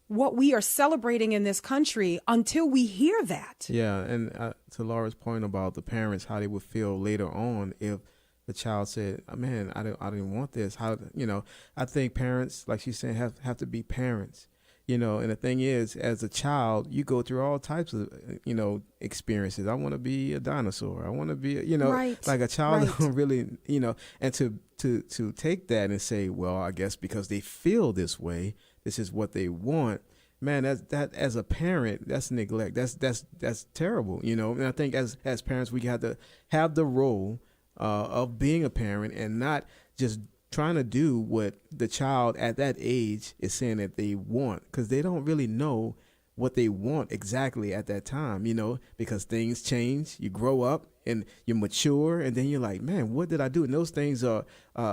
Speaker 10: what we are celebrating in this country until we hear that.
Speaker 6: Yeah, and to Laura's point about the parents, how they would feel later on if the child said, oh, "Man, I didn't want this." How, you know, I think parents, like she's saying, have to be parents. You know, and the thing is, as a child, you go through all types of, you know, experiences. I want to be a dinosaur. I want to be, you know, like a child don't really, you know, and to take that and say, well, I guess because they feel this way, this is what they want. Man, that as a parent, that's neglect. That's terrible, you know. And I think as parents, we have to have the role of being a parent and not just trying to do what the child at that age is saying that they want, because they don't really know what they want exactly at that time, you know, because things change. You grow up and you mature, and then you're like, man, what did I do? And those things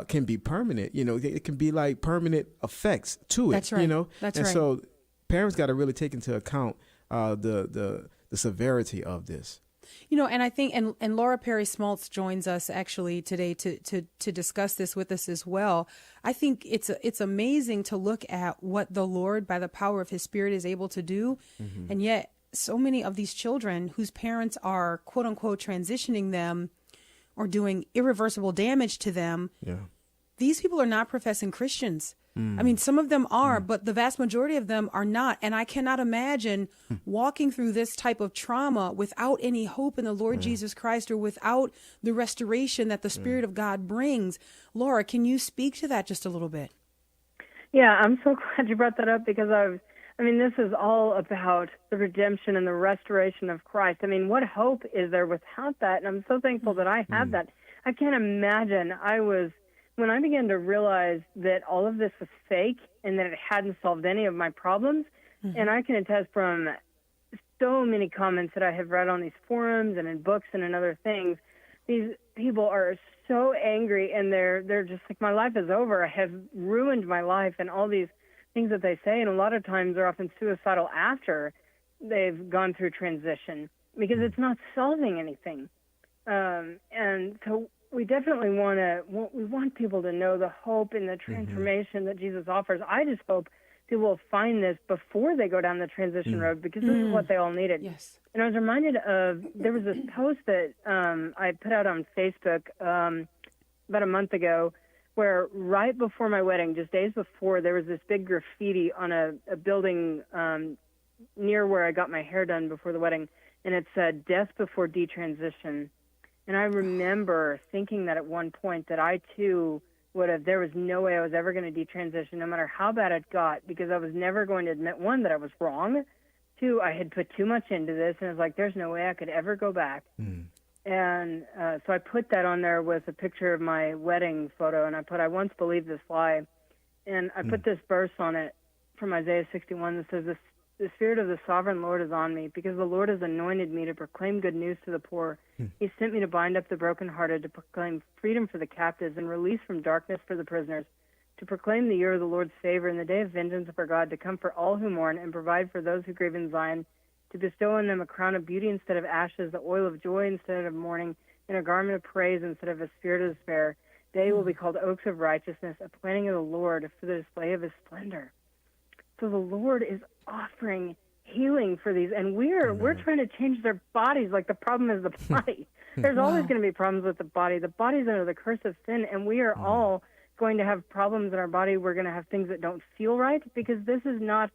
Speaker 6: can be permanent, you know. It can be like permanent effects to it. That's right. You know,
Speaker 10: That's
Speaker 6: and
Speaker 10: right.
Speaker 6: so parents got to really take into account the severity of this.
Speaker 10: You know, and I think, and Laura Perry Smaltz joins us actually today to discuss this with us as well. I think it's amazing to look at what the Lord, by the power of His Spirit, is able to do, and yet so many of these children whose parents are quote unquote transitioning them or doing irreversible damage to them.
Speaker 6: Yeah.
Speaker 10: These people are not professing Christians. I mean, some of them are, but the vast majority of them are not. And I cannot imagine walking through this type of trauma without any hope in the Lord Jesus Christ, or without the restoration that the Spirit of God brings. Laura, can you speak to that just a little bit?
Speaker 18: Yeah, I'm so glad you brought that up, because this is all about the redemption and the restoration of Christ. I mean, what hope is there without that? And I'm so thankful that I have that. I can't imagine when I began to realize that all of this was fake and that it hadn't solved any of my problems, and I can attest from so many comments that I have read on these forums and in books and in other things, these people are so angry, and they're just like, my life is over. I have ruined my life, and all these things that they say, and a lot of times they're often suicidal after they've gone through transition, because it's not solving anything. And so we definitely want people to know the hope and the transformation that Jesus offers. I just hope people will find this before they go down the transition road, because this is what they all needed.
Speaker 10: Yes.
Speaker 18: And I was reminded of, there was this post that I put out on Facebook about a month ago, where right before my wedding, just days before, there was this big graffiti on a building near where I got my hair done before the wedding, and it said, "Death before detransition." And I remember thinking that at one point that I too there was no way I was ever going to detransition, no matter how bad it got, because I was never going to admit, one, that I was wrong, two, I had put too much into this, and I was like, there's no way I could ever go back. And so I put that on there with a picture of my wedding photo, and I put, "I once believed this lie." And I put this verse on it from Isaiah 61 that says, "The Spirit of the Sovereign Lord is on me, because the Lord has anointed me to proclaim good news to the poor. He sent me to bind up the brokenhearted, to proclaim freedom for the captives and release from darkness for the prisoners, to proclaim the year of the Lord's favor and the day of vengeance of our God, to comfort all who mourn and provide for those who grieve in Zion, to bestow on them a crown of beauty instead of ashes, the oil of joy instead of mourning, and a garment of praise instead of a spirit of despair. They will be called oaks of righteousness, a planting of the Lord for the display of his splendor." So the Lord is offering healing for these, and we're trying to change their bodies. Like, the problem is the body. There's always going to be problems with the body. The body's under the curse of sin, and we are all going to have problems in our body. We're going to have things that don't feel right, because this is not,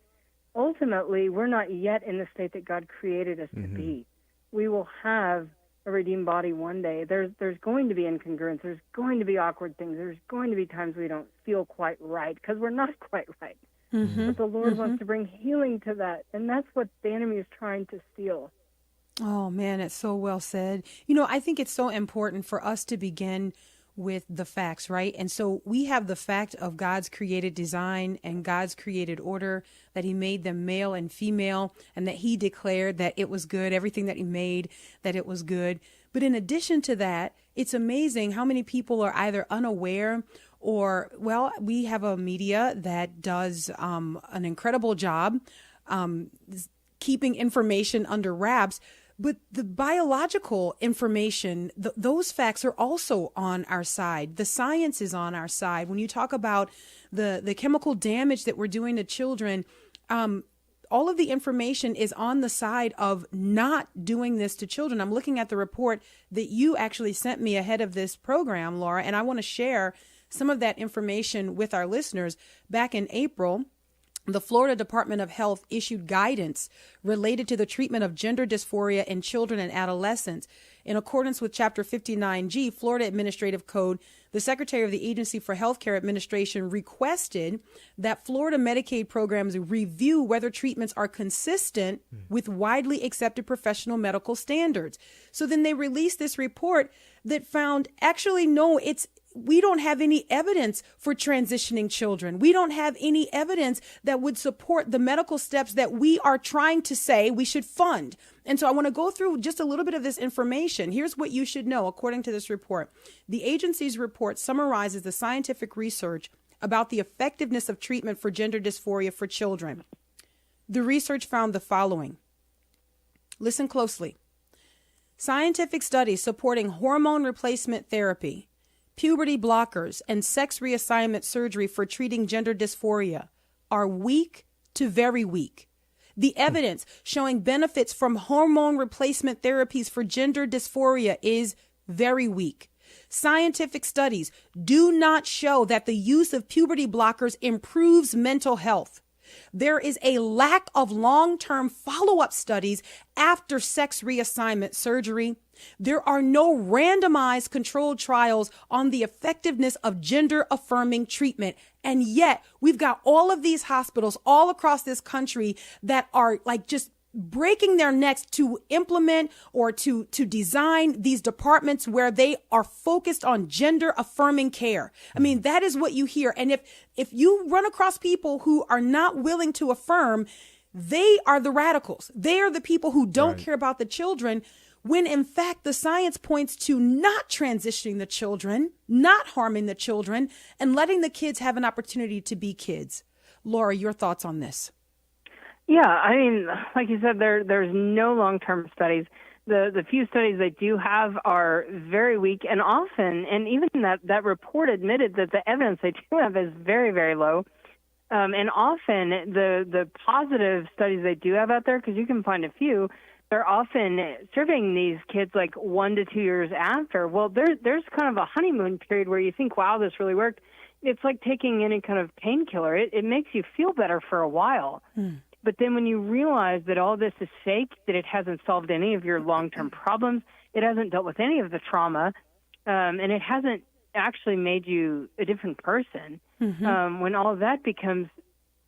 Speaker 18: ultimately, we're not yet in the state that God created us to be. We will have a redeemed body one day. There's going to be incongruence. There's going to be awkward things. There's going to be times we don't feel quite right, because we're not quite right. But the Lord wants to bring healing to that, and that's what the enemy is trying to steal.
Speaker 10: Oh, man, it's so well said. I think it's so important for us to begin with the facts, right? And so we have the fact of God's created design and God's created order, that he made them male and female, and that he declared that it was good, everything that he made, that it was good. But in addition to that, it's amazing how many people are either unaware or, well, we have a media that does an incredible job keeping information under wraps. But the biological information, those facts are also on our side. The science is on our side. When you talk about the chemical damage that we're doing to children, all of the information is on the side of not doing this to children. I'm looking at the report that you actually sent me ahead of this program, Laura, and I want to share some of that information with our listeners. Back in April, the Florida Department of Health issued guidance related to the treatment of gender dysphoria in children and adolescents. In accordance with Chapter 59G, Florida Administrative Code, the Secretary of the Agency for Healthcare Administration requested that Florida Medicaid programs review whether treatments are consistent with widely accepted professional medical standards. So then they released this report that found, actually, no, we don't have any evidence for transitioning children. We don't have any evidence that would support the medical steps that we are trying to say we should fund. And so I want to go through just a little bit of this information. Here's what you should know, according to this report. The agency's report summarizes the scientific research about the effectiveness of treatment for gender dysphoria for children. The research found the following. Listen closely. Scientific studies supporting hormone replacement therapy, puberty blockers, and sex reassignment surgery for treating gender dysphoria are weak to very weak. The evidence showing benefits from hormone replacement therapies for gender dysphoria is very weak. Scientific studies do not show that the use of puberty blockers improves mental health. There is a lack of long-term follow-up studies after sex reassignment surgery. There are no randomized controlled trials on the effectiveness of gender-affirming treatment. And yet we've got all of these hospitals all across this country that are like just breaking their necks to implement or to design these departments where they are focused on gender affirming care. I mean, that is what you hear. And if you run across people who are not willing to affirm, they are the radicals. They are the people who don't care about the children, when in fact the science points to not transitioning the children, not harming the children, and letting the kids have an opportunity to be kids. Laura, your thoughts on this?
Speaker 18: Yeah, I mean, like you said, there's no long-term studies. The few studies they do have are very weak, and often, and even that report admitted that the evidence they do have is very, very low. And often the positive studies they do have out there, because you can find a few, they're often surveying these kids like 1 to 2 years after. Well, there's kind of a honeymoon period where you think, wow, this really worked. It's like taking any kind of painkiller. It makes you feel better for a while. But then when you realize that all this is fake, that it hasn't solved any of your long-term problems, it hasn't dealt with any of the trauma, and it hasn't actually made you a different person, when all of that begins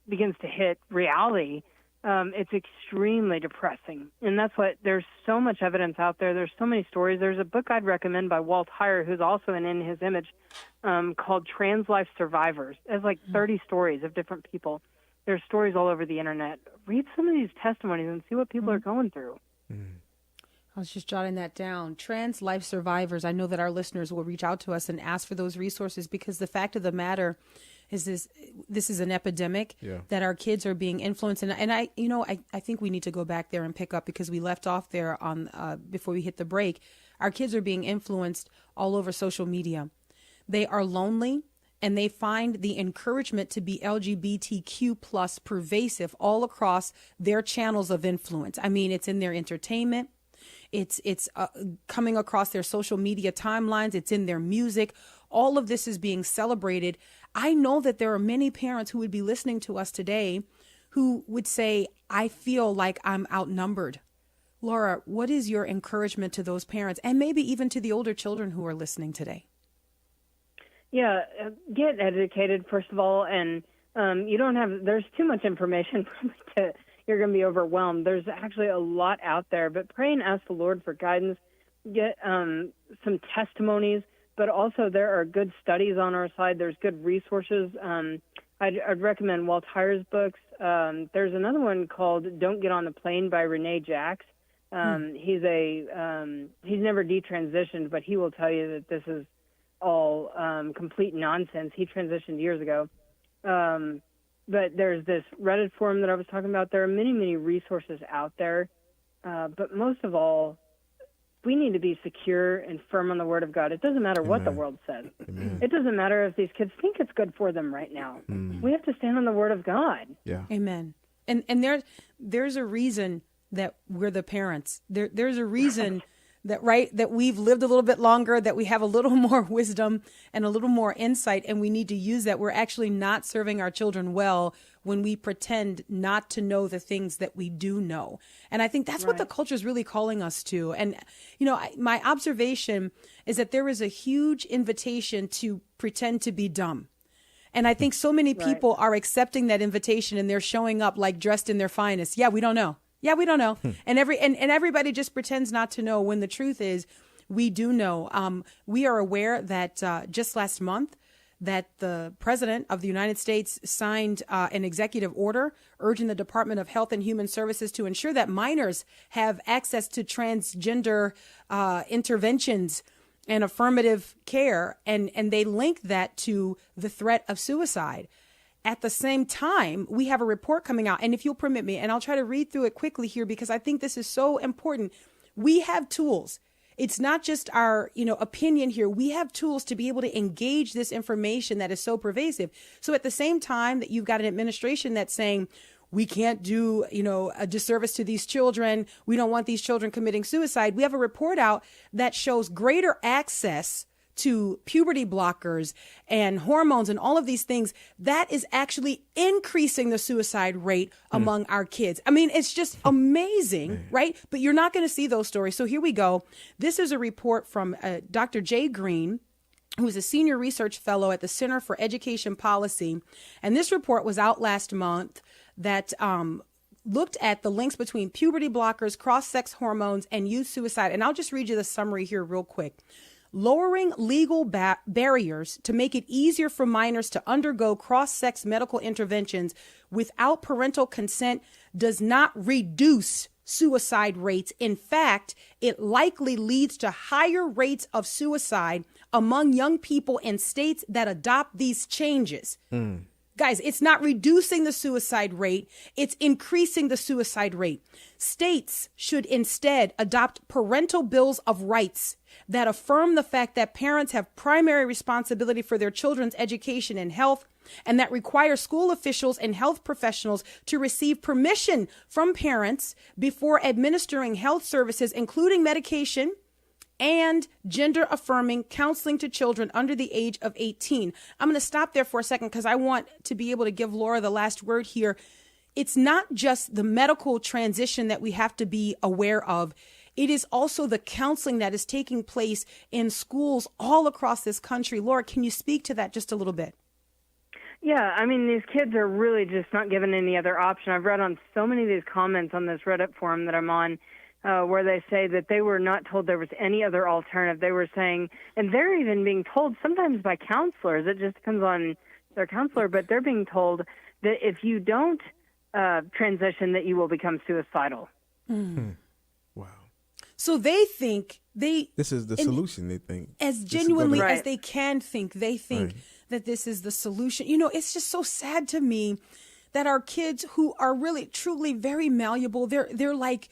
Speaker 18: to hit reality, it's extremely depressing. And that's what, there's so much evidence out there. There's so many stories. There's a book I'd recommend by Walt Heyer, who's also an In His Image, called Trans Life Survivors. It has like 30 stories of different people. There's stories all over the internet. Read some of these testimonies and see what people are going through.
Speaker 10: I was just jotting that down. Trans Life Survivors. I know that our listeners will reach out to us and ask for those resources, because the fact of the matter is this is an epidemic that our kids are being influenced. And I think we need to go back there and pick up, because we left off there on before we hit the break. Our kids are being influenced all over social media. They are lonely, and they find the encouragement to be LGBTQ plus pervasive all across their channels of influence. I mean, it's in their entertainment. It's coming across their social media timelines. It's in their music. All of this is being celebrated. I know that there are many parents who would be listening to us today who would say, I feel like I'm outnumbered. Laura, what is your encouragement to those parents, and maybe even to the older children who are listening today?
Speaker 18: Yeah, get educated, first of all, and there's too much information you're going to be overwhelmed. There's actually a lot out there, but pray and ask the Lord for guidance. Get some testimonies, but also there are good studies on our side. There's good resources. I'd recommend Walt Heyer's books. There's another one called Don't Get on the Plane by Renee Jacks. He's never detransitioned, but he will tell you that this is all complete nonsense. He transitioned years ago. But there's this Reddit forum that I was talking about. There are many, many resources out there. But most of all, we need to be secure and firm on the Word of God. It doesn't matter what the world says. It doesn't matter if these kids think it's good for them right now. We have to stand on the Word of God.
Speaker 6: Yeah.
Speaker 10: Amen. And there's a reason that we're the parents. There's a reason that we've lived a little bit longer, that we have a little more wisdom and a little more insight, and we need to use that. We're actually not serving our children well when we pretend not to know the things that we do know. And I think that's what the culture is really calling us to. And, my observation is that there is a huge invitation to pretend to be dumb. And I think so many people are accepting that invitation, and they're showing up like dressed in their finest. Yeah, we don't know. Yeah, we don't know. And everybody just pretends not to know, when the truth is we do know. We are aware that just last month that the President of the United States signed an executive order urging the Department of Health and Human Services to ensure that minors have access to transgender interventions and affirmative care. And they link that to the threat of suicide. At the same time, we have a report coming out, and if you'll permit me, and I'll try to read through it quickly here because I think this is so important. We have tools. It's not just our, opinion here. We have tools to be able to engage this information that is so pervasive. So at the same time that you've got an administration that's saying, we can't do, a disservice to these children. We don't want these children committing suicide. We have a report out that shows greater access to puberty blockers and hormones and all of these things, that is actually increasing the suicide rate among our kids. I mean, it's just amazing, right? But you're not going to see those stories. So here we go. This is a report from Dr. Jay Green, who is a senior research fellow at the Center for Education Policy. And this report was out last month that looked at the links between puberty blockers, cross-sex hormones, and youth suicide. And I'll just read you the summary here real quick. Lowering legal barriers to make it easier for minors to undergo cross-sex medical interventions without parental consent does not reduce suicide rates. In fact, it likely leads to higher rates of suicide among young people in states that adopt these changes. Guys, it's not reducing the suicide rate, it's increasing the suicide rate. States should instead adopt parental bills of rights that affirm the fact that parents have primary responsibility for their children's education and health, and that require school officials and health professionals to receive permission from parents before administering health services, including medication and gender affirming counseling to children under the age of 18. I'm going to stop there for a second because I want to be able to give Laura the last word here. It's not just the medical transition that we have to be aware of. It is also the counseling that is taking place in schools all across this country. Laura, can you speak to that just a little bit?
Speaker 18: Yeah, I mean, these kids are really just not given any other option. I've read on so many of these comments on this Reddit forum that I'm on, where they say that they were not told there was any other alternative. They were saying, and they're even being told sometimes by counselors, it just depends on their counselor, but they're being told that if you don't transition, that you will become suicidal.
Speaker 6: Wow.
Speaker 10: So they think
Speaker 6: this is the solution, they think.
Speaker 10: As genuinely as they can think, they think that this is the solution. You know, it's just so sad to me that our kids who are really truly very malleable, they're like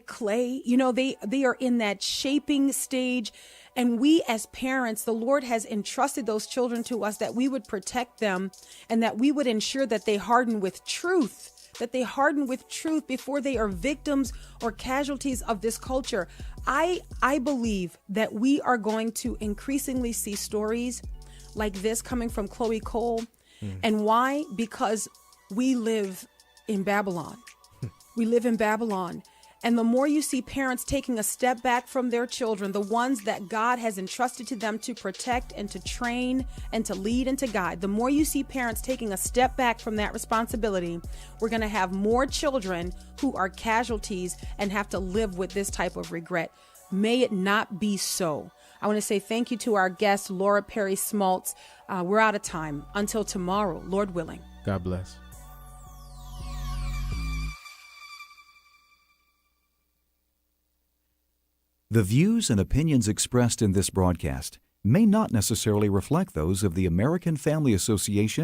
Speaker 10: clay. You know, they are in that shaping stage. And we as parents, the Lord has entrusted those children to us that we would protect them and that we would ensure that they harden with truth. That they harden with truth before they are victims or casualties of this culture. I believe that we are going to increasingly see stories like this coming from Chloe Cole. And why? Because we live in Babylon. We live in Babylon. And the more you see parents taking a step back from their children, the ones that God has entrusted to them to protect and to train and to lead and to guide, the more you see parents taking a step back from that responsibility, we're going to have more children who are casualties and have to live with this type of regret. May it not be so. I want to say thank you to our guest, Laura Perry Smalts. We're out of time. Until tomorrow, Lord willing.
Speaker 6: God bless.
Speaker 4: The views and opinions expressed in this broadcast may not necessarily reflect those of the American Family Association